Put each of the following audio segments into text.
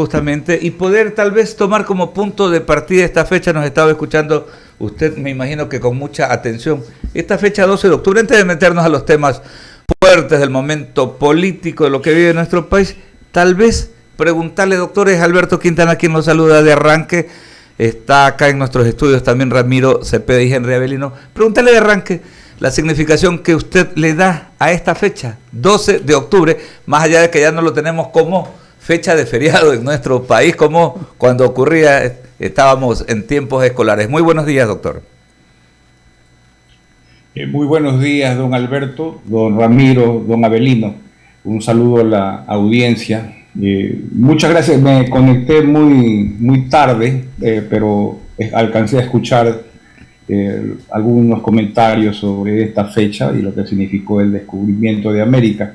justamente, y poder tal vez tomar como punto de partida esta fecha. Nos estaba escuchando usted, me imagino que con mucha atención, esta fecha 12 de octubre, antes de meternos a los temas fuertes del momento político de lo que vive nuestro país, tal vez preguntarle, doctor, es Alberto Quintana quien nos saluda de arranque, está acá en nuestros estudios también Ramiro Cepeda y Henry Avelino, preguntarle de arranque la significación que usted le da a esta fecha, 12 de octubre, más allá de que ya no lo tenemos como fecha de feriado en nuestro país, como cuando ocurría, estábamos en tiempos escolares. Muy buenos días, doctor. Muy buenos días, don Alberto, don Ramiro, don Avelino. Un saludo a la audiencia. Muchas gracias. Me conecté muy tarde, pero alcancé a escuchar algunos comentarios sobre esta fecha y lo que significó el descubrimiento de América.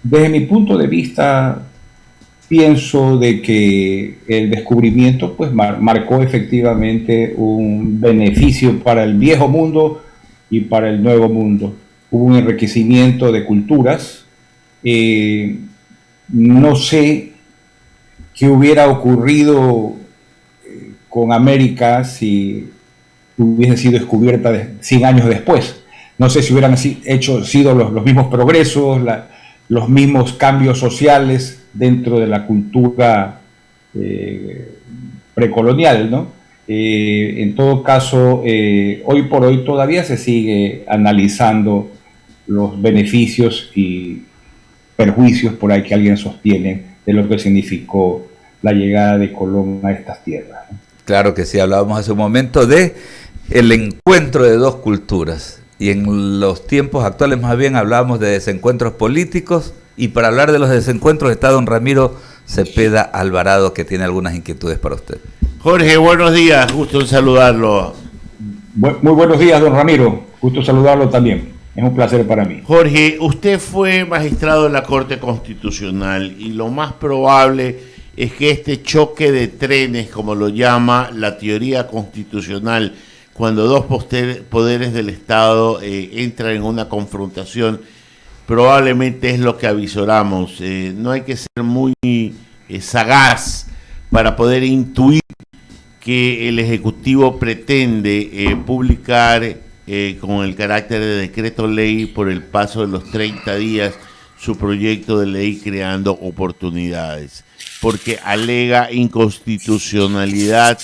Desde mi punto de vista, pienso de que el descubrimiento pues marcó efectivamente un beneficio para el viejo mundo y para el nuevo mundo. Hubo un enriquecimiento de culturas. No sé qué hubiera ocurrido con América si hubiese sido descubierta 100 años después. No sé si hubieran sido los mismos progresos, los mismos cambios sociales dentro de la cultura precolonial, ¿no? En todo caso, hoy por hoy todavía se sigue analizando los beneficios y perjuicios, por ahí que alguien sostiene, de lo que significó la llegada de Colón a estas tierras, ¿no? Claro que sí, hablábamos hace un momento de el encuentro de dos culturas. Y en los tiempos actuales más bien hablábamos de desencuentros políticos, y para hablar de los desencuentros está don Ramiro Cepeda Alvarado, que tiene algunas inquietudes para usted. Jorge, buenos días, gusto en saludarlo. Muy buenos días, don Ramiro, gusto saludarlo también, es un placer para mí. Jorge, usted fue magistrado de la Corte Constitucional y lo más probable es que este choque de trenes, como lo llama la teoría constitucional, cuando dos poderes del Estado entran en una confrontación, probablemente es lo que avisoramos. No hay que ser muy sagaz para poder intuir que el Ejecutivo pretende publicar con el carácter de decreto ley por el paso de los 30 días su proyecto de ley creando oportunidades, porque alega inconstitucionalidad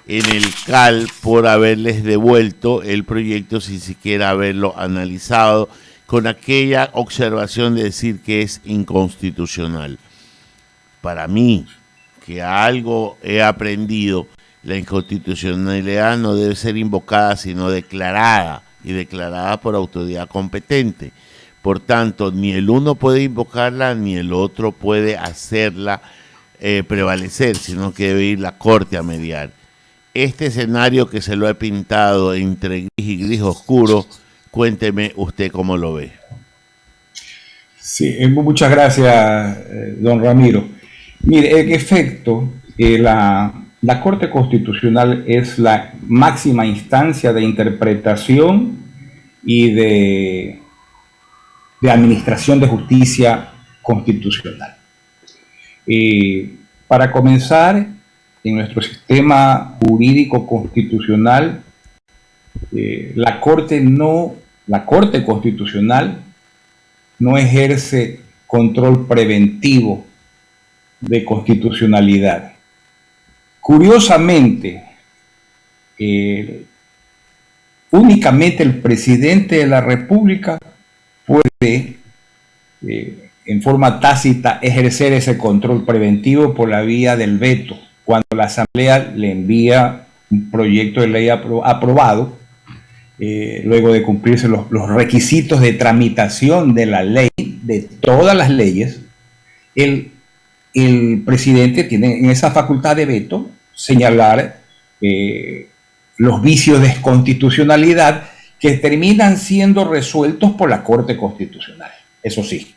en el CAL por haberles devuelto el proyecto sin siquiera haberlo analizado, con aquella observación de decir que es inconstitucional. Para mí, que algo he aprendido, la inconstitucionalidad no debe ser invocada, sino declarada, y declarada por autoridad competente. Por tanto, ni el uno puede invocarla, ni el otro puede hacerla prevalecer, sino que debe ir la Corte a mediar. Este escenario que se lo he pintado entre gris y gris oscuro, cuénteme usted cómo lo ve. Sí, muchas gracias, don Ramiro. Mire, en efecto, la Corte Constitucional es la máxima instancia de interpretación y de administración de justicia constitucional. Para comenzar, en nuestro sistema jurídico constitucional, la Corte Constitucional no ejerce control preventivo de constitucionalidad. Curiosamente, únicamente el presidente de la República puede, en forma tácita, ejercer ese control preventivo por la vía del veto, cuando la Asamblea le envía un proyecto de ley aprobado, luego de cumplirse los requisitos de tramitación de la ley, de todas las leyes, el presidente tiene en esa facultad de veto señalar los vicios de constitucionalidad que terminan siendo resueltos por la Corte Constitucional, eso sí.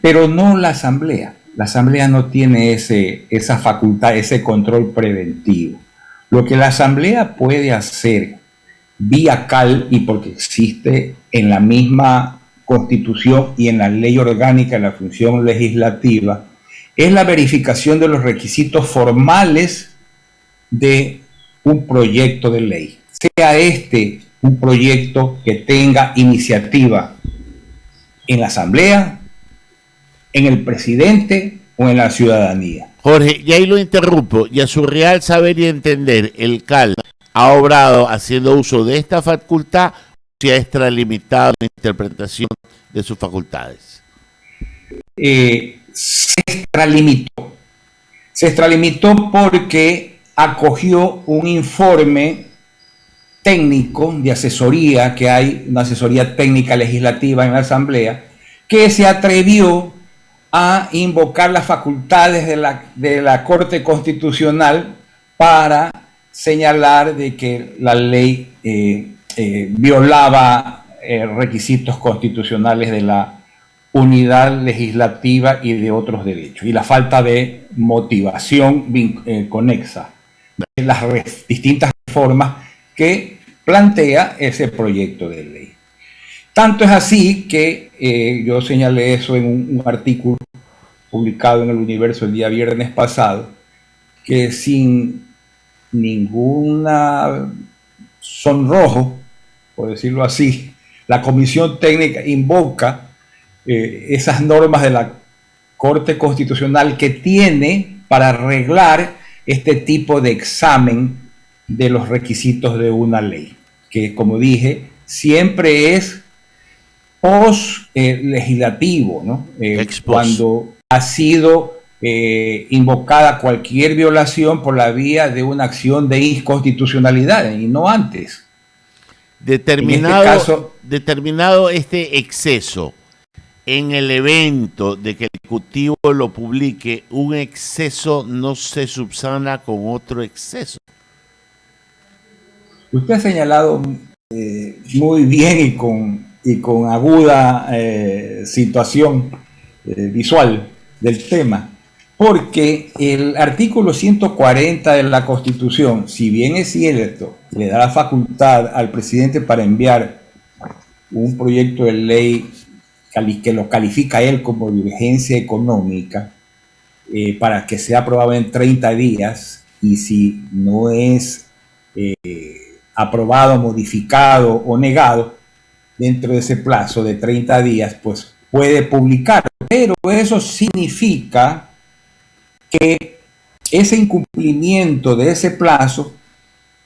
Pero no la Asamblea. La Asamblea no tiene esa facultad, ese control preventivo. Lo que la Asamblea puede hacer vía CAL, y porque existe en la misma Constitución y en la Ley Orgánica de la Función Legislativa es la verificación de los requisitos formales de un proyecto de ley, sea este un proyecto que tenga iniciativa en la Asamblea, en el presidente o en la ciudadanía. Jorge, y ahí lo interrumpo, y a su real saber y entender, ¿el CAL ha obrado haciendo uso de esta facultad o se ha extralimitado en la interpretación de sus facultades? Se extralimitó porque acogió un informe técnico de asesoría, que hay una asesoría técnica legislativa en la Asamblea, que se atrevió a invocar las facultades de la Corte Constitucional para señalar de que la ley violaba requisitos constitucionales de la unidad legislativa y de otros derechos, y la falta de motivación conexa de las distintas reformas que plantea ese proyecto de ley. Tanto es así que yo señalé eso en un artículo publicado en el Universo el día viernes pasado, que sin ninguna sonrojo, por decirlo así, la Comisión Técnica invoca esas normas de la Corte Constitucional que tiene para arreglar este tipo de examen de los requisitos de una ley, que, como dije, siempre es post-legislativo, ¿no? Cuando ha sido invocada cualquier violación por la vía de una acción de inconstitucionalidad y no antes. Determinado este exceso en el evento de que el Ejecutivo lo publique, un exceso no se subsana con otro exceso. Usted ha señalado muy bien y con aguda situación visual del tema, porque el artículo 140 de la Constitución, si bien es cierto, le da la facultad al presidente para enviar un proyecto de ley que lo califica él como de urgencia económica, para que sea aprobado en 30 días, y si no es aprobado, modificado o negado dentro de ese plazo de 30 días, pues puede publicar. Pero eso significa que ese incumplimiento de ese plazo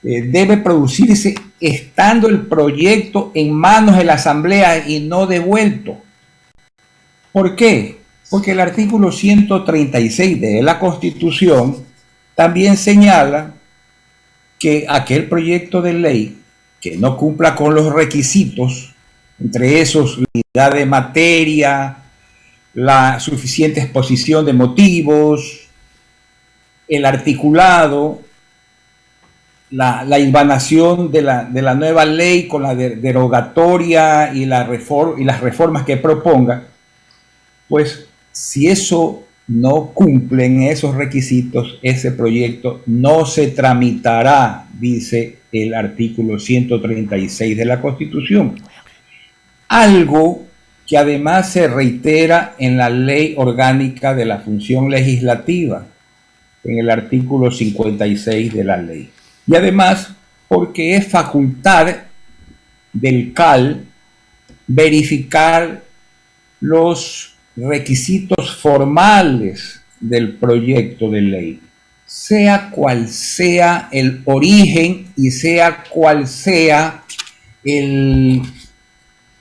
debe producirse estando el proyecto en manos de la Asamblea y no devuelto. ¿Por qué? Porque el artículo 136 de la Constitución también señala que aquel proyecto de ley que no cumpla con los requisitos, entre esos la unidad de materia, la suficiente exposición de motivos, el articulado, la hilvanación de la nueva ley con la derogatoria y las reformas que proponga, pues si eso no cumplen esos requisitos, ese proyecto no se tramitará, dice el artículo 136 de la Constitución. Algo que además se reitera en la Ley Orgánica de la Función Legislativa, en el artículo 56 de la ley. Y además porque es facultad del CAL verificar los requisitos formales del proyecto de ley, sea cual sea el origen y sea cual sea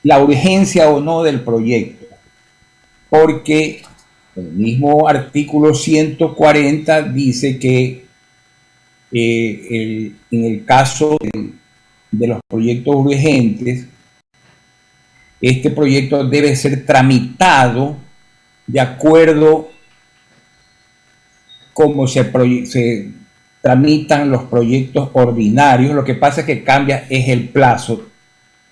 la urgencia o no del proyecto, porque el mismo artículo 140 dice que en el caso de los proyectos urgentes, este proyecto debe ser tramitado de acuerdo como se tramitan los proyectos ordinarios. Lo que pasa es que cambia es el plazo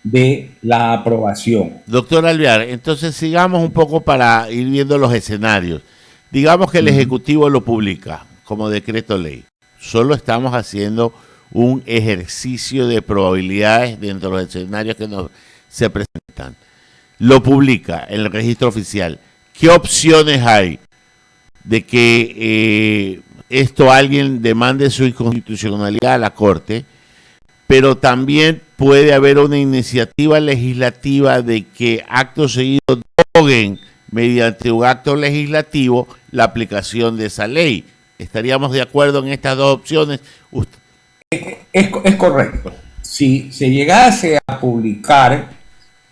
de la aprobación. Doctor Alvear, entonces sigamos un poco para ir viendo los escenarios. Digamos que el Ejecutivo lo publica como decreto ley. Solo estamos haciendo un ejercicio de probabilidades dentro de los escenarios que se presentan. lo publica en el registro oficial, ¿qué opciones hay de que esto alguien demande su inconstitucionalidad a la Corte? Pero también puede haber una iniciativa legislativa de que acto seguido deroguen mediante un acto legislativo la aplicación de esa ley. ¿Estaríamos de acuerdo en estas dos opciones? Es correcto. Si se llegase a publicar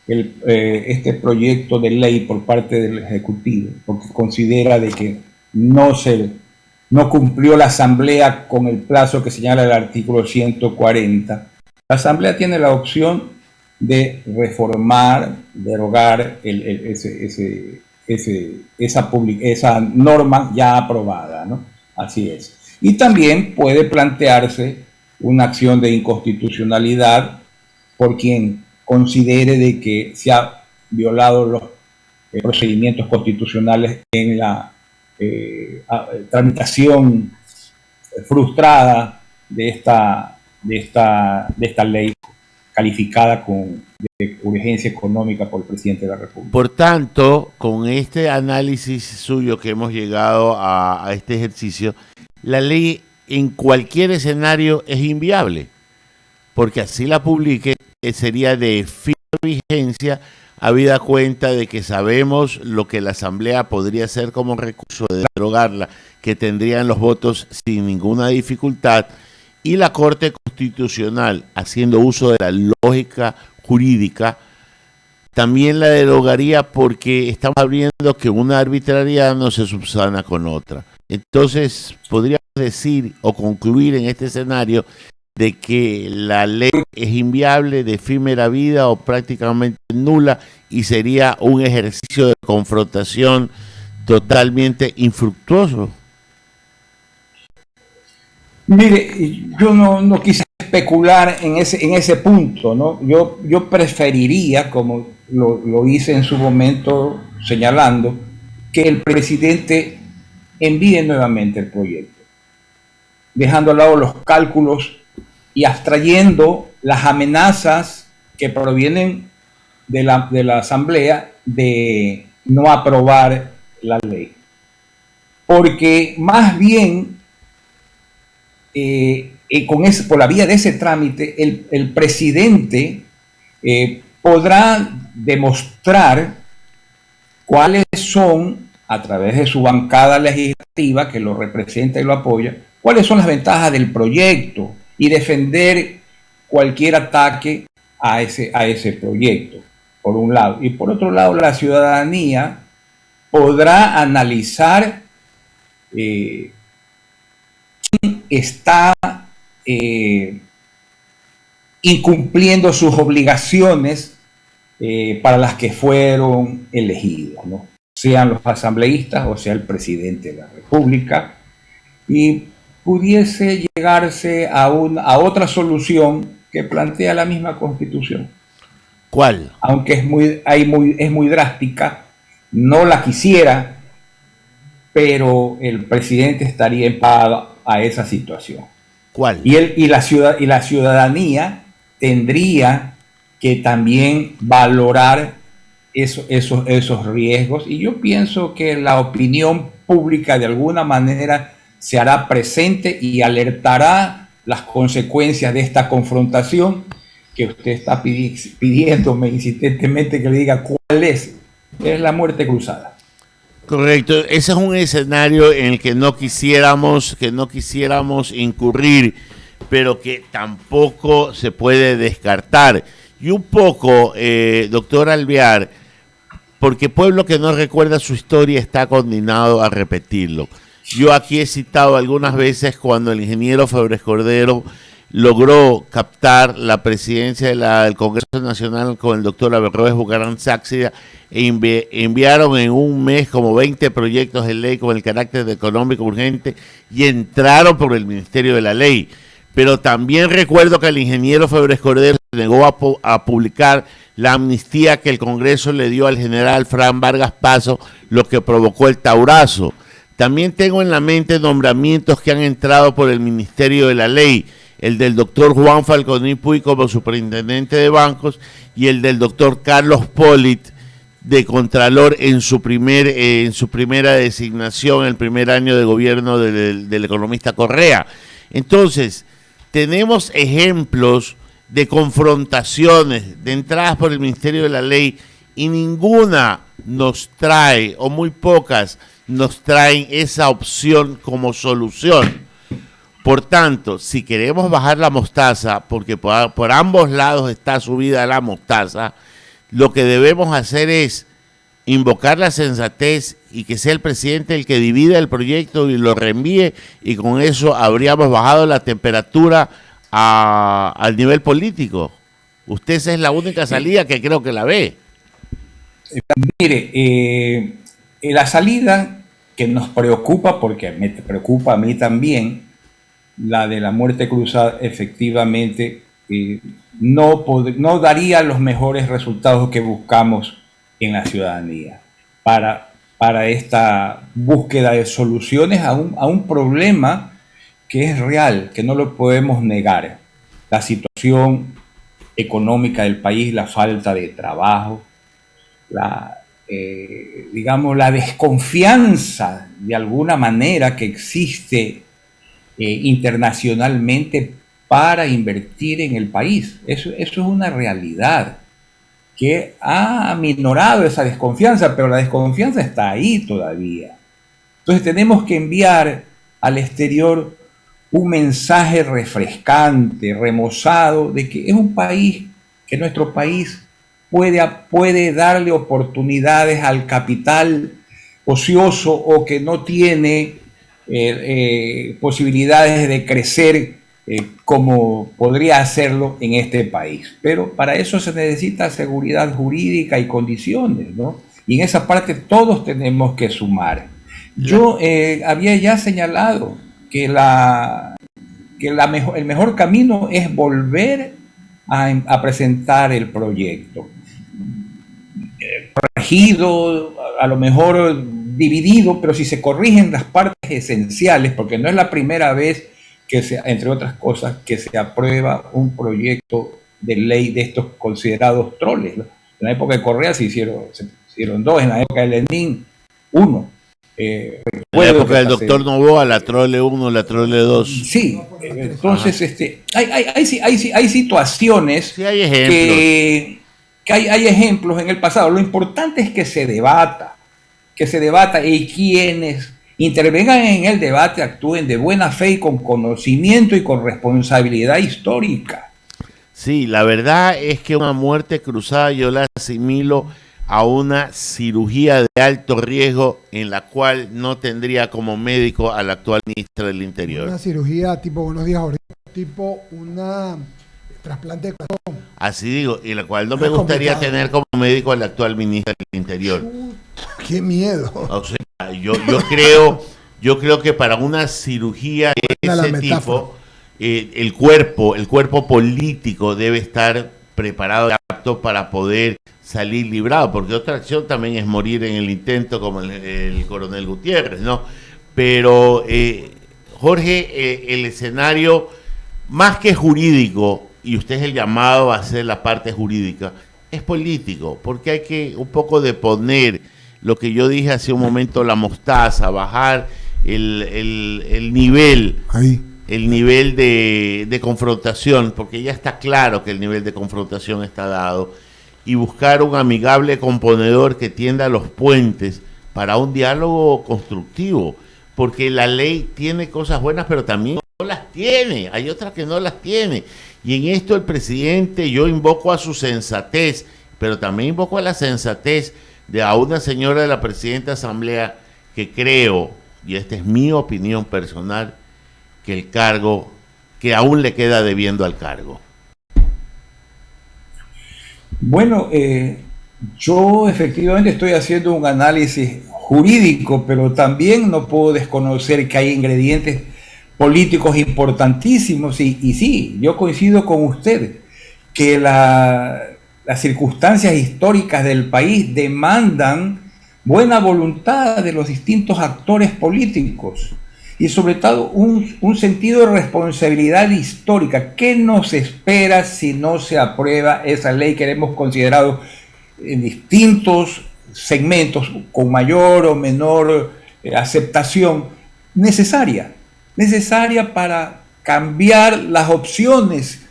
este proyecto de ley por parte del Ejecutivo, porque considera de que no cumplió la Asamblea con el plazo que señala el artículo 140, la Asamblea tiene la opción de reformar, derogar esa norma ya aprobada, ¿no? Así es. Y también puede plantearse una acción de inconstitucionalidad por quien considere de que se ha violado los procedimientos constitucionales en la tramitación frustrada de esta ley calificada de urgencia económica por el presidente de la República. Por tanto, con este análisis suyo que hemos llegado a este ejercicio, la ley en cualquier escenario es inviable, porque así la publique sería de firme vigencia, habida cuenta de que sabemos lo que la Asamblea podría hacer como recurso de derogarla, que tendrían los votos sin ninguna dificultad, y la Corte Constitucional, haciendo uso de la lógica jurídica, también la derogaría porque estamos abriendo que una arbitrariedad no se subsana con otra. Entonces, podríamos decir o concluir en este escenario de que la ley es inviable, de efímera vida o prácticamente nula, y sería un ejercicio de confrontación totalmente infructuoso. Mire, yo no quise especular en ese punto, ¿no? Yo preferiría, como lo hice en su momento señalando, que el presidente envíe nuevamente el proyecto, dejando a lado los cálculos y abstrayendo las amenazas que provienen de la Asamblea de no aprobar la ley. Porque más bien, por la vía de ese trámite, el presidente podrá demostrar cuáles son, a través de su bancada legislativa que lo representa y lo apoya, cuáles son las ventajas del proyecto y defender cualquier ataque a ese proyecto, por un lado. Y por otro lado, la ciudadanía podrá analizar quién está incumpliendo sus obligaciones para las que fueron elegidos, ¿no? Sean los asambleístas o sea el presidente de la República, y pudiese llegarse a otra solución que plantea la misma Constitución. ¿Cuál? Aunque es muy drástica, no la quisiera, pero el presidente estaría empapado a esa situación. ¿Cuál? Y la ciudadanía tendría que también valorar esos riesgos, y yo pienso que la opinión pública de alguna manera se hará presente y alertará las consecuencias de esta confrontación que usted está pidiéndome insistentemente que le diga cuál es la muerte cruzada. Correcto, ese es un escenario en el que no quisiéramos incurrir, pero que tampoco se puede descartar. Y un poco, doctor Alvear, porque pueblo que no recuerda su historia está condenado a repetirlo. Yo aquí he citado algunas veces cuando el ingeniero Febres Cordero logró captar la presidencia del Congreso Nacional con el doctor Averroes Bucaram Sáxida, e enviaron en un mes como 20 proyectos de ley con el carácter de económico urgente y entraron por el Ministerio de la Ley. Pero también recuerdo que el ingeniero Febres Cordero se negó a publicar la amnistía que el Congreso le dio al general Fran Vargas Paso, lo que provocó el taurazo. También tengo en la mente nombramientos que han entrado por el Ministerio de la Ley, el del doctor Juan Falconi Puy como superintendente de bancos y el del doctor Carlos Polit de Contralor en su primera designación, el primer año de gobierno del economista Correa. Entonces, tenemos ejemplos de confrontaciones, de entradas por el Ministerio de la Ley, y ninguna nos trae, o muy pocas nos traen esa opción como solución. Por tanto, si queremos bajar la mostaza, porque por ambos lados está subida la mostaza, lo que debemos hacer es invocar la sensatez y que sea el presidente el que divida el proyecto y lo reenvíe, y con eso habríamos bajado la temperatura al nivel político. Usted esa es la única salida que creo que la ve. Mire, la salida que nos preocupa, porque me preocupa a mí también, la de la muerte cruzada, efectivamente no daría los mejores resultados que buscamos en la ciudadanía para esta búsqueda de soluciones a un problema que es real, que no lo podemos negar. La situación económica del país, la falta de trabajo, digamos, la desconfianza de alguna manera que existe internacionalmente para invertir en el país. Eso es una realidad que ha aminorado esa desconfianza, pero la desconfianza está ahí todavía. Entonces tenemos que enviar al exterior un mensaje refrescante, remozado, de que es un país, que nuestro país puede darle oportunidades al capital ocioso o que no tiene posibilidades de crecer como podría hacerlo en este país. Pero para eso se necesita seguridad jurídica y condiciones, ¿no? Y en esa parte todos tenemos que sumar. Yo había ya señalado que el mejor camino es volver a presentar el proyecto. Corregido, a lo mejor dividido, pero si se corrigen las partes esenciales, porque no es la primera vez que entre otras cosas, que se aprueba un proyecto de ley de estos considerados troles. En la época de Correa se hicieron dos, en la época de Lenin, uno. En la época del doctor Noboa, la trole 1, la trole 2. Sí, entonces hay situaciones, sí, hay ejemplos. que hay ejemplos en el pasado. Lo importante es que se debata y quienes intervengan en el debate actúen de buena fe y con conocimiento y con responsabilidad histórica. Sí, la verdad es que una muerte cruzada yo la asimilo a una cirugía de alto riesgo en la cual no tendría como médico a la actual ministra del Interior. Una cirugía tipo, buenos días, tipo una trasplante de corazón. Así digo, y la cual no me gustaría tener como médico a la actual ministra del Interior. ¡Qué miedo! O sea, yo creo que para una cirugía de ese tipo, el cuerpo político debe estar preparado y apto para poder salir librado, porque otra acción también es morir en el intento, como el coronel Gutiérrez, ¿no? Pero, Jorge, el escenario, más que jurídico, y usted es el llamado a hacer la parte jurídica, es político, porque hay que un poco de poner lo que yo dije hace un momento, la mostaza, bajar el nivel. Ahí. El nivel de confrontación, porque ya está claro que el nivel de confrontación está dado, y buscar un amigable componedor que tienda los puentes para un diálogo constructivo, porque la ley tiene cosas buenas, pero también no las tiene, hay otras que no las tiene, y en esto el presidente, yo invoco a su sensatez, pero también invoco a la sensatez de a una señora de la presidenta de Asamblea que creo, y esta es mi opinión personal, que el cargo, que aún le queda debiendo al cargo. Bueno, yo efectivamente estoy haciendo un análisis jurídico, pero también no puedo desconocer que hay ingredientes políticos importantísimos, y sí, yo coincido con usted, que las circunstancias históricas del país demandan buena voluntad de los distintos actores políticos, y sobre todo un sentido de responsabilidad histórica. ¿Qué nos espera si no se aprueba esa ley que hemos considerado en distintos segmentos con mayor o menor aceptación, necesaria para cambiar las opciones,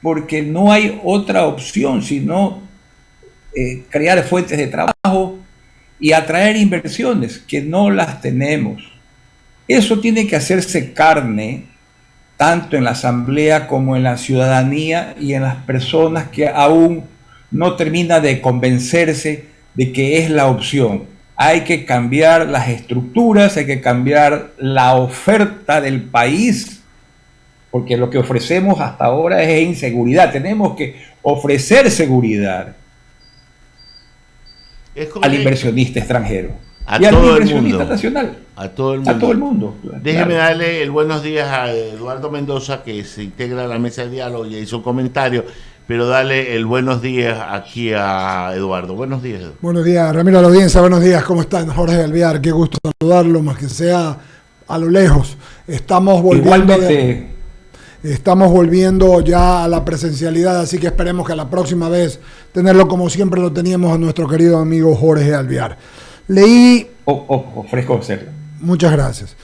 porque no hay otra opción sino crear fuentes de trabajo y atraer inversiones que no las tenemos. Eso tiene que hacerse carne tanto en la asamblea como en la ciudadanía y en las personas que aún no termina de convencerse de que es la opción. Hay que cambiar las estructuras, hay que cambiar la oferta del país, porque lo que ofrecemos hasta ahora es inseguridad. Tenemos que ofrecer seguridad al inversionista extranjero y al inversionista nacional. A todo el mundo. A todo el mundo. Déjeme darle el buenos días a Eduardo Mendoza, que se integra a la mesa de diálogo y hizo un comentario, pero dale el buenos días aquí a Eduardo. Buenos días, Eduardo. Buenos días, Ramiro, a la audiencia, buenos días, ¿cómo están? Jorge Alvear, qué gusto saludarlo, más que sea a lo lejos. Estamos volviendo ya a la presencialidad, así que esperemos que la próxima vez tenerlo como siempre lo teníamos a nuestro querido amigo Jorge Alvear. Leí... ofrezco hacerlo. Muchas gracias.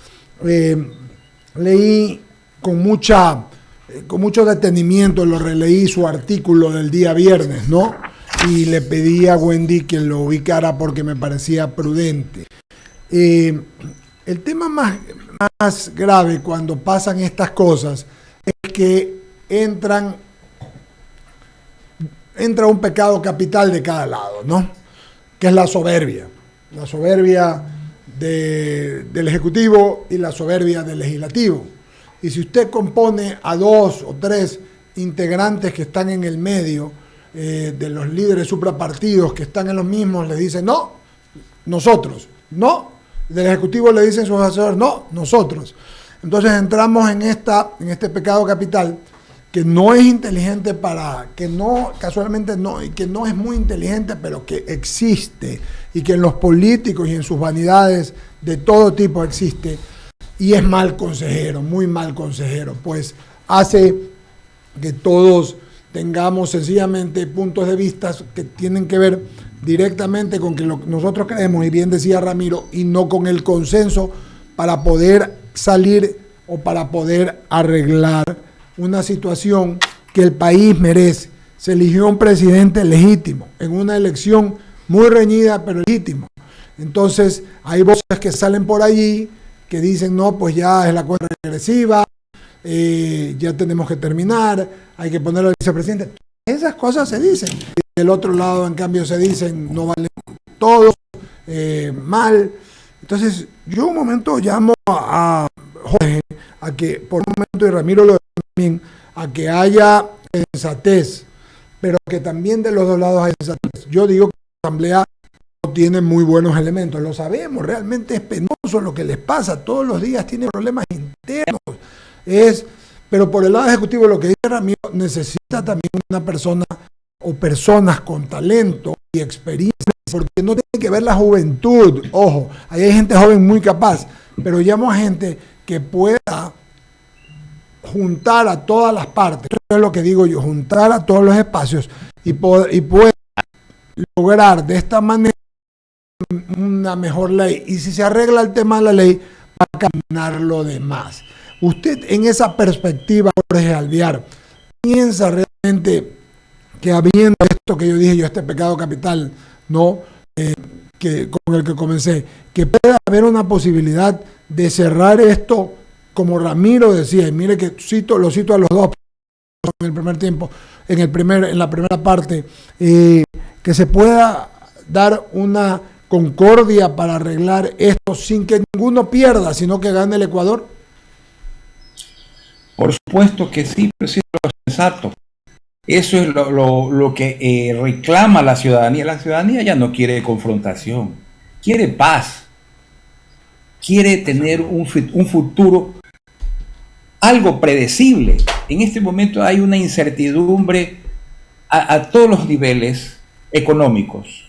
Leí con mucho detenimiento, lo releí su artículo del día viernes, ¿no? Y le pedí a Wendy que lo ubicara porque me parecía prudente. El tema más grave cuando pasan estas cosas es que entra un pecado capital de cada lado, ¿no? Que es la soberbia. La soberbia del Ejecutivo y la soberbia del Legislativo. Y si usted compone a 2 o 3 integrantes que están en el medio, de los líderes suprapartidos que están en los mismos, le dicen no, nosotros, no, del Ejecutivo le dicen sus asesores, no, nosotros. Entonces entramos en este pecado capital que no es inteligente que no, casualmente no, y que no es muy inteligente, pero que existe, y que en los políticos y en sus vanidades de todo tipo existe, y es mal consejero, muy mal consejero, pues hace que todos tengamos sencillamente puntos de vista que tienen que ver directamente con que lo que nosotros creemos, y bien decía Ramiro, y no con el consenso para poder salir o para poder arreglar una situación que el país merece. Se eligió un presidente legítimo en una elección muy reñida, pero legítimo. Entonces hay voces que salen por allí que dicen no, pues ya es la cuenta regresiva, ya tenemos que terminar, hay que ponerlo al vicepresidente. Esas cosas se dicen. Y del otro lado, en cambio, se dicen no vale todo, mal. Entonces yo un momento llamo a Jorge a que por un momento, y Ramiro lo también, a que haya sensatez, pero que también de los dos lados hay sensatez. Yo digo que la Asamblea no tiene muy buenos elementos, lo sabemos, realmente es penoso lo que les pasa, todos los días tienen problemas internos, pero por el lado ejecutivo lo que dice Ramiro, necesita también una persona o personas con talento y experiencia, porque no tiene que ver la juventud, ojo, ahí hay gente joven muy capaz, pero llamo a gente que pueda juntar a todas las partes, eso es lo que digo yo, juntar a todos los espacios y pueda lograr de esta manera una mejor ley, y si se arregla el tema de la ley, va a caminar lo demás. Usted en esa perspectiva, Jorge Alvear, piensa realmente que habiendo esto que yo dije, este pecado capital, ¿no? Que con el que comencé, que pueda haber una posibilidad de cerrar esto, como Ramiro decía, y mire que lo cito a los dos en el primer tiempo, en la primera parte, que se pueda dar una concordia para arreglar esto sin que ninguno pierda, sino que gane el Ecuador. Por supuesto que sí, pero sí lo sensato. Eso es lo que reclama la ciudadanía. La ciudadanía ya no quiere confrontación, quiere paz, quiere tener un futuro, algo predecible. En este momento hay una incertidumbre a todos los niveles económicos.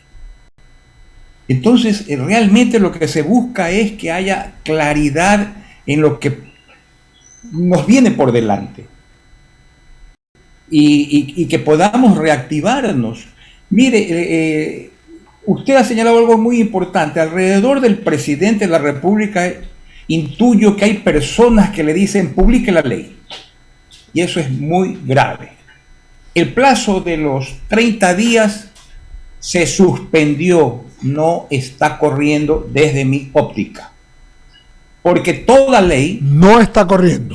Entonces, realmente lo que se busca es que haya claridad en lo que nos viene por delante. Y que podamos reactivarnos. Mire, usted ha señalado algo muy importante. Alrededor del presidente de la República intuyo que hay personas que le dicen publique la ley. Y eso es muy grave. El plazo de los 30 días se suspendió, no está corriendo desde mi óptica. Porque toda ley No está corriendo.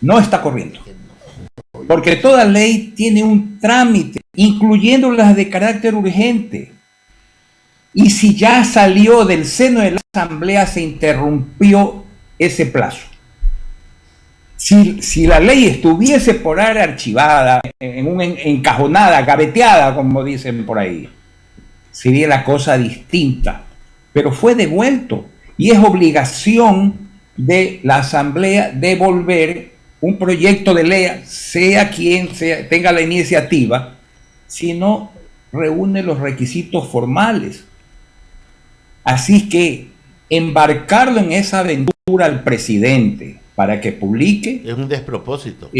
no está corriendo. Porque toda ley tiene un trámite, incluyendo las de carácter urgente. Y si ya salió del seno de la Asamblea, se interrumpió ese plazo. Si la ley estuviese por ahí archivada, encajonada, gaveteada, como dicen por ahí, sería la cosa distinta. Pero fue devuelto y es obligación de la Asamblea devolver un proyecto de ley, sea quien tenga la iniciativa, si no reúne los requisitos formales. Así que embarcarlo en esa aventura al presidente para que publique es un despropósito.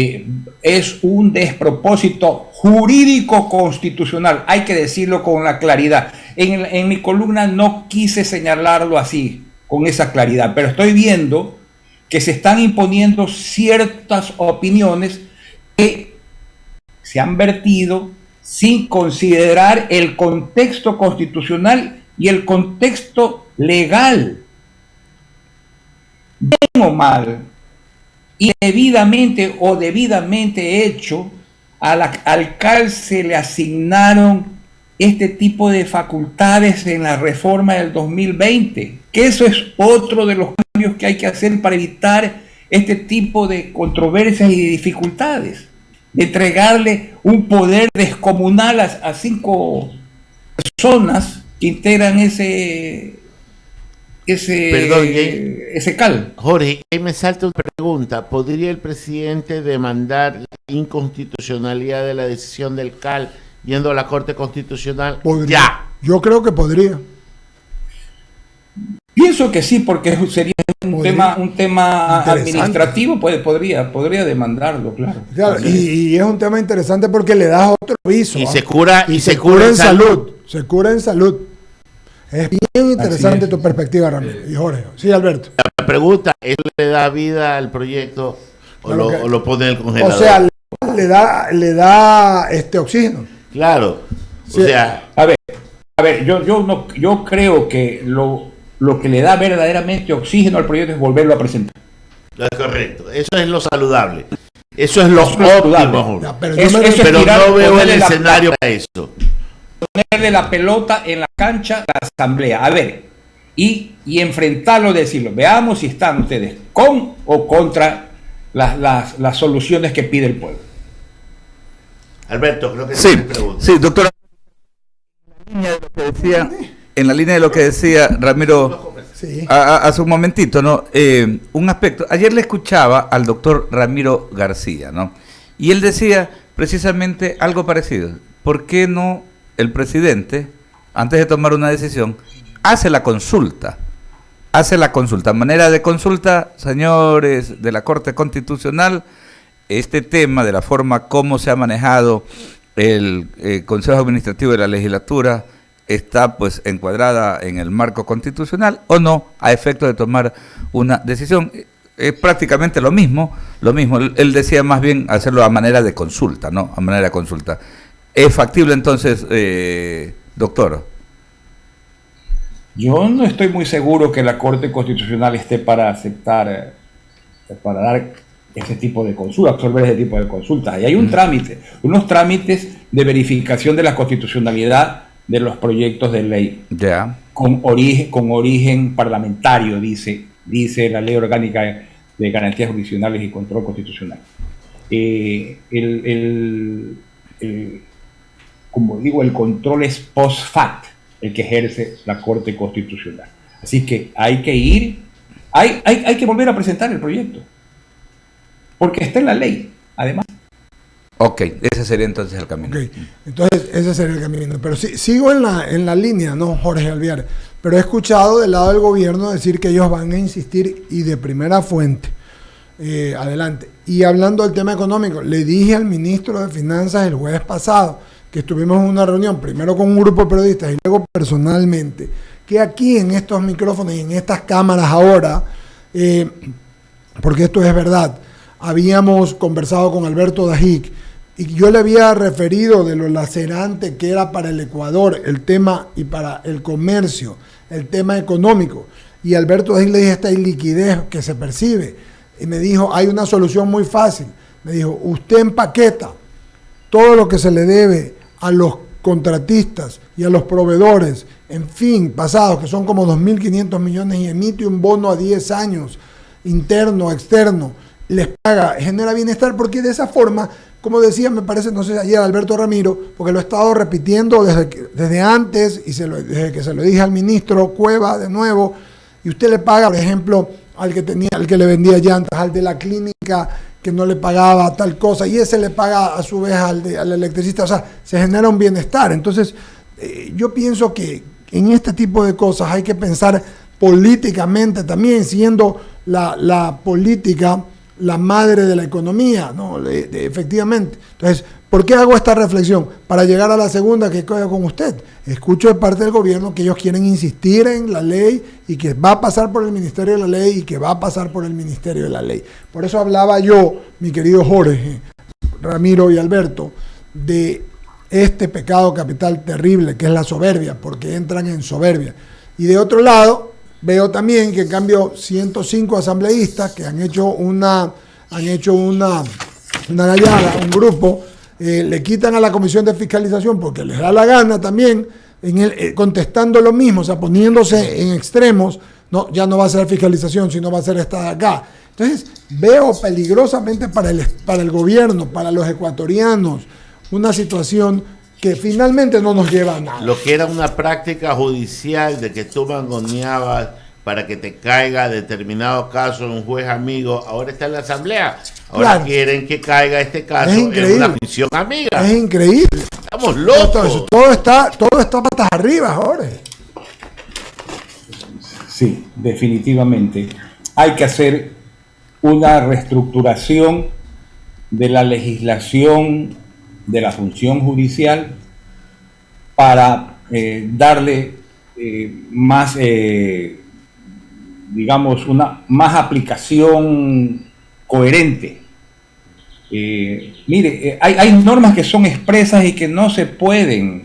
Es un despropósito jurídico constitucional. Hay que decirlo con la claridad. En mi columna no quise señalarlo así, con esa claridad, pero estoy viendo que se están imponiendo ciertas opiniones que se han vertido sin considerar el contexto constitucional y el contexto legal. Bien o mal, indebidamente o debidamente hecho, al CAL se le asignaron este tipo de facultades en la reforma del 2020, que eso es otro de los cambios que hay que hacer para evitar este tipo de controversias y dificultades, de entregarle un poder descomunal a 5 personas que integran ese CAL. Jorge, ahí me salta una pregunta. ¿Podría el presidente demandar la inconstitucionalidad de la decisión del CAL yendo a la Corte Constitucional? Podría. Ya. Yo creo que podría. Pienso que sí, porque sería un tema administrativo, podría demandarlo, claro. Claro, y es un tema interesante porque le das otro aviso. Y se cura en salud. Se cura en salud. Es bien interesante tu perspectiva, Ramiro. Y Jorge. Sí, Alberto. La pregunta, ¿eso le da vida al proyecto o lo pone en el congelador? O sea, le da oxígeno. Claro. Sí. O sea, A ver, yo creo que lo que le da verdaderamente oxígeno al proyecto es volverlo a presentar. es correcto. Eso es lo saludable. Eso es lo Eso es óptimo, saludable. Jorge. Ya, pero Eso es Pero tirar- no veo el ponerle la- escenario para eso. Ponerle la pelota en la cancha de la Asamblea. A ver, y enfrentarlo, decirlo. Veamos si están ustedes con o contra las soluciones que pide el pueblo. Alberto, creo que Sí, tienes pregunta. sí, doctora. En la línea de lo que decía Ramiro Sí. hace un momentito, ¿no? Un aspecto. Ayer le escuchaba al doctor Ramiro García, ¿no? Y él decía precisamente algo parecido. ¿Por qué no el presidente, antes de tomar una decisión, hace la consulta? Hace la consulta. Manera de consulta, señores de la Corte Constitucional, este tema de la forma como se ha manejado el Consejo Administrativo de la Legislatura está pues encuadrada en el marco constitucional o no, a efecto de tomar una decisión. Es prácticamente lo mismo. Él decía más bien hacerlo a manera de consulta, ¿no? A manera de consulta. ¿Es factible entonces, doctor? Yo no estoy muy seguro que la Corte Constitucional esté para aceptar, para dar ese tipo de consulta, absorber ese tipo de consultas. Y hay unos trámites de verificación de la constitucionalidad de los proyectos de ley. Ya. Con origen parlamentario, dice la Ley Orgánica de Garantías Jurisdiccionales y Control Constitucional. Como digo, el control es post fact, el que ejerce la Corte Constitucional. Así que hay que hay que volver a presentar el proyecto, porque está en la ley, además. Ok, ese sería entonces el camino. Ok, entonces ese sería el camino. Pero sí, sigo en la línea, ¿no, Jorge Alviar? Pero he escuchado del lado del gobierno decir que ellos van a insistir y de primera fuente. Adelante. Y hablando del tema económico, le dije al ministro de Finanzas el jueves pasado que estuvimos en una reunión, primero con un grupo de periodistas y luego personalmente, que aquí en estos micrófonos y en estas cámaras ahora, porque esto es verdad, habíamos conversado con Alberto Dajic y yo le había referido de lo lacerante que era para el Ecuador el tema y para el comercio, el tema económico. Y Alberto Dajic le dije esta iliquidez que se percibe. Y me dijo, hay una solución muy fácil. Me dijo, usted empaqueta todo lo que se le debe a los contratistas y a los proveedores, en fin, pasados, que son como 2.500 millones, y emite un bono a 10 años, interno, externo, les paga, genera bienestar, porque de esa forma, como decía, me parece, no sé, ayer Alberto Ramiro, porque lo he estado repitiendo desde antes, y desde que se lo dije al ministro Cueva de nuevo, y usted le paga, por ejemplo, al que le vendía llantas, al de la clínica que no le pagaba tal cosa, y ese le paga a su vez al electricista, o sea, se genera un bienestar. Entonces, yo pienso que en este tipo de cosas hay que pensar políticamente también, siendo la política la madre de la economía, ¿no? Efectivamente. Entonces, ¿por qué hago esta reflexión? Para llegar a la segunda que quedo con usted. Escucho de parte del gobierno que ellos quieren insistir en la ley y que va a pasar por el Ministerio de la Ley y que va a pasar por el Ministerio de la Ley. Por eso hablaba yo, mi querido Jorge, Ramiro y Alberto, de este pecado capital terrible que es la soberbia, porque entran en soberbia. Y de otro lado, veo también que en cambio 105 asambleístas que han hecho una gallada, un grupo, le quitan a la Comisión de Fiscalización porque les da la gana también, contestando lo mismo, o sea, poniéndose en extremos, no, ya no va a ser fiscalización, sino va a ser esta de acá. Entonces, veo peligrosamente para el gobierno, para los ecuatorianos, una situación que finalmente no nos lleva a nada. Lo que era una práctica judicial de que tú mangoneabas para que te caiga determinado caso en un juez amigo, ahora está en la asamblea. Ahora claro, quieren que caiga este caso en una prisión amiga. Es increíble. Estamos locos. Todo está patas arriba, Jorge. Sí, definitivamente. Hay que hacer una reestructuración de la legislación de la función judicial para darle más, digamos, una más aplicación coherente. Mire, hay normas que son expresas y que no se pueden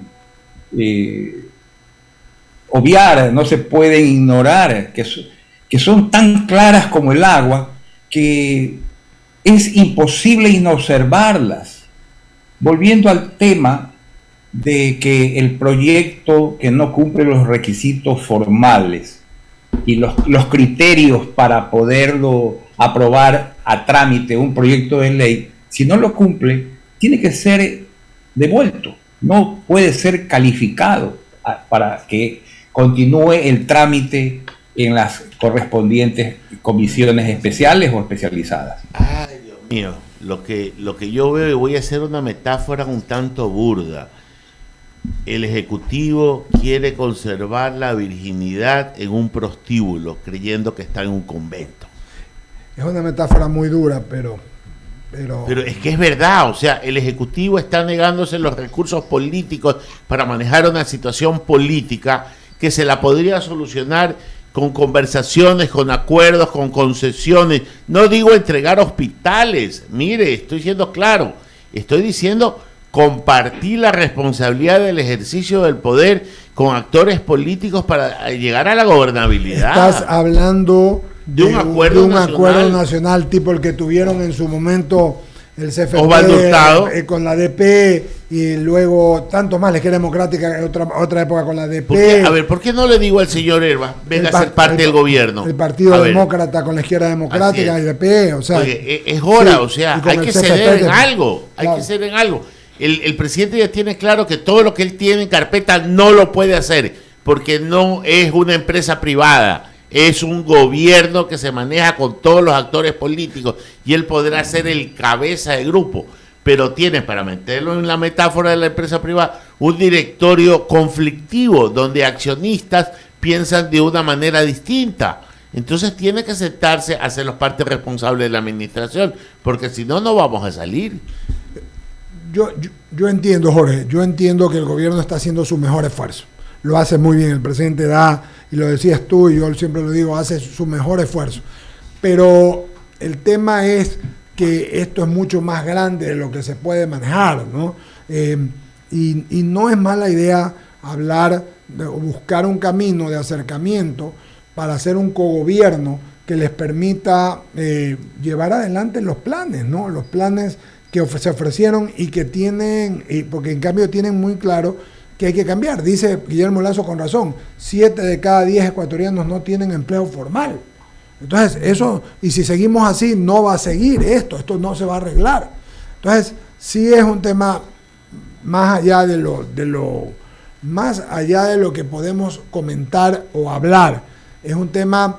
obviar, no se pueden ignorar, que son tan claras como el agua que es imposible inobservarlas. Volviendo al tema de que el proyecto que no cumple los requisitos formales y los criterios para poderlo aprobar a trámite un proyecto de ley, si no lo cumple, tiene que ser devuelto, no puede ser calificado para que continúe el trámite en las correspondientes comisiones especiales o especializadas. Ay, Dios mío, lo que yo veo, y voy a hacer una metáfora un tanto burda, el Ejecutivo quiere conservar la virginidad en un prostíbulo, creyendo que está en un convento. Es una metáfora muy dura, pero es que es verdad, o sea, el Ejecutivo está negándose los recursos políticos para manejar una situación política que se la podría solucionar con conversaciones, con acuerdos, con concesiones. No digo entregar hospitales, mire, estoy siendo claro, estoy diciendo compartir la responsabilidad del ejercicio del poder con actores políticos para llegar a la gobernabilidad. Estás hablando de un acuerdo nacional tipo el que tuvieron en su momento el CFP con la DP y luego tantos más, la Izquierda Democrática, otra época con la DP. ¿Por qué no le digo al señor Herba, venga a ser parte del gobierno? El Partido Demócrata con la Izquierda Democrática y DP, o sea. Oye, es hora, sí, o sea, hay que ceder en algo, hay que ceder en algo. El presidente ya tiene claro que todo lo que él tiene en carpeta no lo puede hacer, porque no es una empresa privada. Es un gobierno que se maneja con todos los actores políticos y él podrá ser el cabeza de grupo, pero tiene, para meterlo en la metáfora de la empresa privada, un directorio conflictivo donde accionistas piensan de una manera distinta. Entonces tiene que sentarse a ser los partes responsables de la administración, porque si no, no vamos a salir. Yo entiendo, Jorge, yo entiendo que el gobierno está haciendo su mejor esfuerzo. Lo hace muy bien, el presidente da, y lo decías tú, y yo siempre lo digo, hace su mejor esfuerzo. Pero el tema es que esto es mucho más grande de lo que se puede manejar, ¿no? Y no es mala idea hablar o buscar un camino de acercamiento para hacer un cogobierno que les permita llevar adelante los planes, ¿no? Los planes que se ofrecieron y que tienen, porque en cambio tienen muy claro que hay que cambiar. Dice Guillermo Lazo con razón, 7 de cada 10 ecuatorianos no tienen empleo formal. Entonces, eso, y si seguimos así, no va a seguir esto no se va a arreglar. Entonces, sí es un tema más allá más allá de lo que podemos comentar o hablar. Es un tema,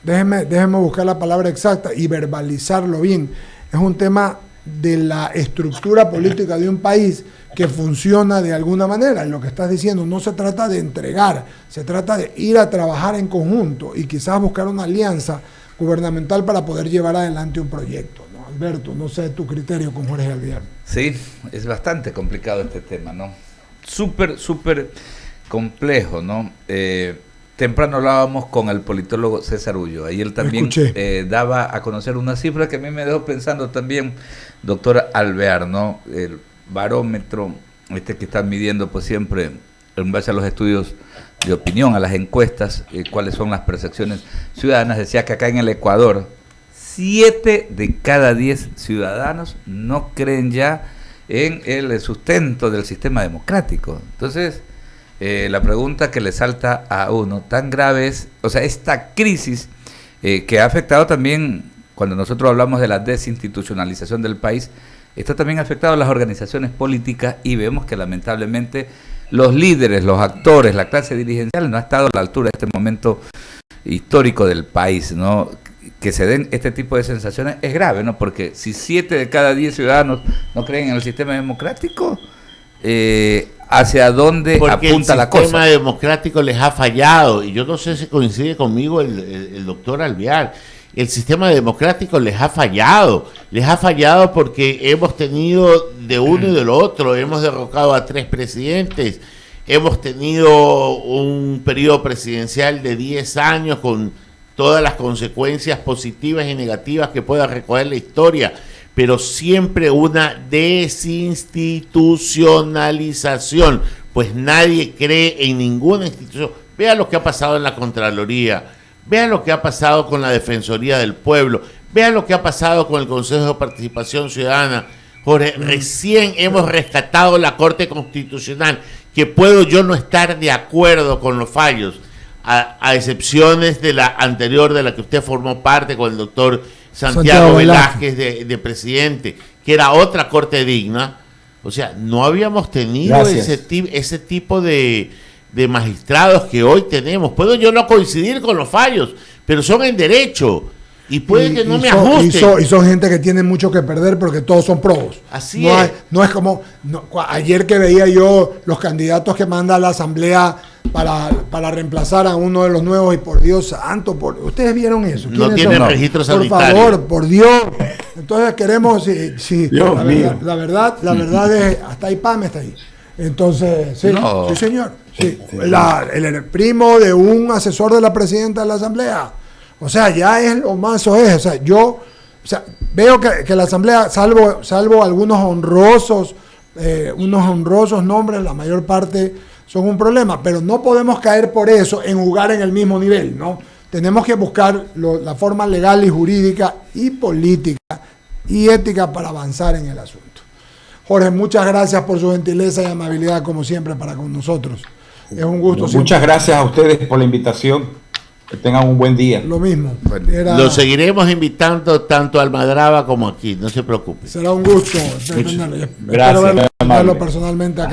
déjenme buscar la palabra exacta y verbalizarlo bien. Es un tema de la estructura política de un país que funciona de alguna manera. Y lo que estás diciendo, no se trata de entregar, se trata de ir a trabajar en conjunto y quizás buscar una alianza gubernamental para poder llevar adelante un proyecto, ¿no? Alberto, no sé tu criterio con Jorge Alviar. Sí, es bastante complicado este tema, ¿no? Súper complejo, ¿no? Temprano hablábamos con el politólogo César Ulloa y él también daba a conocer una cifra que a mí me dejó pensando también, doctor Alvear, ¿no? El barómetro que están midiendo pues siempre en base a los estudios de opinión, a las encuestas, cuáles son las percepciones ciudadanas. Decía que acá en el Ecuador 7 de cada 10 ciudadanos no creen ya en el sustento del sistema democrático. Entonces, la pregunta que le salta a uno, tan grave es, o sea, esta crisis que ha afectado también, cuando nosotros hablamos de la desinstitucionalización del país, esto también ha afectado a las organizaciones políticas y vemos que lamentablemente los líderes, los actores, la clase dirigencial no ha estado a la altura de este momento histórico del país, ¿no? Que se den este tipo de sensaciones es grave, ¿no? Porque si 7 de cada 10 ciudadanos no creen en el sistema democrático, ¿hacia dónde apunta la cosa? El sistema democrático les ha fallado, y yo no sé si coincide conmigo el doctor Alvear. El sistema democrático les ha fallado porque hemos tenido de uno y de lo otro, hemos derrocado a 3 presidentes, hemos tenido un periodo presidencial de 10 años con todas las consecuencias positivas y negativas que pueda recoger la historia, pero siempre una desinstitucionalización, pues nadie cree en ninguna institución. Vean lo que ha pasado en la Contraloría, vean lo que ha pasado con la Defensoría del Pueblo, vean lo que ha pasado con el Consejo de Participación Ciudadana. Jorge, recién hemos rescatado la Corte Constitucional, que puedo yo no estar de acuerdo con los fallos, a excepciones de la anterior, de la que usted formó parte con el doctor Santiago Velázquez de presidente, que era otra corte digna. O sea, no habíamos tenido ese tipo de magistrados que hoy tenemos. Puedo yo no coincidir con los fallos, pero son en derecho. Y puede que no me ajusten. Y son gente que tiene mucho que perder porque todos son probos. Así es. No es como ayer que veía yo los candidatos que manda a la Asamblea para reemplazar a uno de los nuevos, y por Dios santo, ustedes vieron eso. No tienen registro sanitario. Por favor, por Dios. Entonces queremos, la verdad es, hasta ahí Pam está ahí. Entonces, sí, no. Sí señor. Sí. El primo de un asesor de la presidenta de la Asamblea. O sea, ya es lo más o es. O sea, veo que la Asamblea, salvo algunos honrosos nombres, la mayor parte son un problema, pero no podemos caer por eso en jugar en el mismo nivel, ¿no? Tenemos que buscar la forma legal y jurídica y política y ética para avanzar en el asunto. Jorge, muchas gracias por su gentileza y amabilidad, como siempre, para con nosotros. Es un gusto. Muchas gracias a ustedes por la invitación. Que tengan un buen día. Lo mismo. Lo seguiremos invitando tanto a Almadraba como aquí, no se preocupe. Será un gusto. Gracias. Espero verlo personalmente acá.